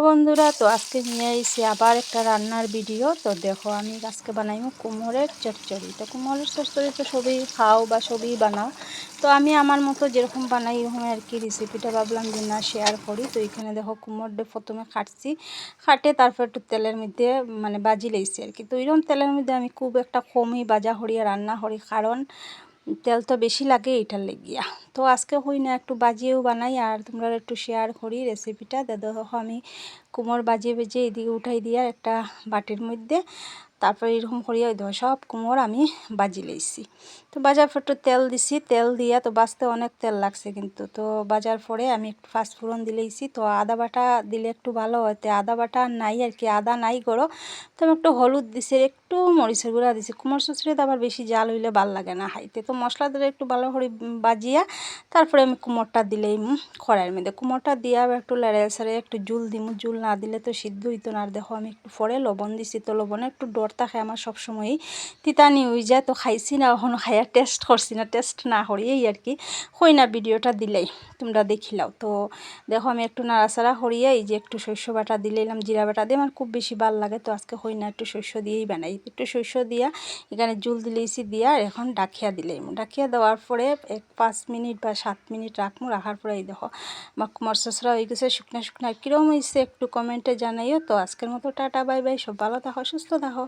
বন্ধুরা, তো আজকে নিয়ে এসেছি আবার একটা রান্নার ভিডিও। তো দেখো, আমি আজকে বানাইব কুমড়োর চচ্চড়ি। তো কুমড়োর চচ্চড়ি তো সবই খাও বা সবই বানাও, তো আমি আমার মতো যেরকম বানাই এরকম আর কি রেসিপিটা ভাবলাম যে না শেয়ার করি। তো এখানে দেখো, কুমড়োটা প্রথমে কাটে তারপর একটু তেলের মধ্যে মানে বাজি লেগেছি আর কি। তো এরকম তেলের মধ্যে আমি খুব একটা কমই বাজা হরিয়া রান্না করি, কারণ তেল তো বেশি লাগে এটার লেগিয়া। তো আজকে হই না একটু বাজিয়েও বানাই আর তোমরা একটু শেয়ার করি রেসিপিটা। দেখো, আমি কুমড় বাজিয়ে বেজে এদিকে উঠাই দিয়া একটা বাটির মধ্যে, তারপরে এরকম করিয়া ওই সব কুমড় আমি বাজি লইছি। তো বাজার পর একটু তেল দিছি, তেল দিয়া তো বাজতে অনেক তেল লাগছে কিন্তু। তো বাজার পরে আমি একটু পাঁচফোড়ন দিলেইছি। তো আদা বাটা দিলে একটু ভালো হতে, আদা বাটা নাই আর কি, আদা নাই গড়ো। তো আমি একটু হলুদ দিছি, একটু মরিচের গুঁড়া দিছি। কুমড় চচ্চড়িতে আবার বেশি জাল হইলে ভাল লাগে না খাইতে। তো মশলা দিলে একটু ভালো করে বাজিয়া তারপরে আমি কুমড়টা দিলেই কড়াইয়ের মধ্যে কুমড়টা দিয়ে আবার একটু লেড়ে সারে একটু জুল দিমু। জুল না দিলে তো সিদ্ধ হইতো না। আর দেখো, আমি একটু পরে লবণ দিছি। তো লবণে একটু ডর থাকে আমার সবসময়ই, তিতানি হয়ে যায়। তো খাইছি না, এখনও খাইয়া টেস্ট করছি না, টেস্ট না করি এই আর কি। হই না ভিডিওটা দিলেই তোমরা দেখিলাও। তো দেখো, আমি একটু নাড়াচাড়া করিয়া এই যে একটু শস্য বাটা দিলাম, জিরা বাটা দিয়ে আমার খুব বেশি ভালো লাগে। তো আজকে হই না, একটু শস্য দিয়েই বানাই। একটু শস্য দিয়া এখানে জুল দিলেইছি, দিয়া এখন ডাকিয়া দিলাম। ডাকিয়া দেওয়ার পরে 5 মিনিট বা 7 মিনিট রাখবো। রাখার পরে এই দেখো আমার কুমড় চচ্চড়া হয়ে গেছে। শুকনা শুকনা কীরকম হয়েছে একটু কমেন্টে জানাইও। তো আজকের মতো টাটা, বাই বাই, সব ভালো থাকো, সুস্থ থাকো।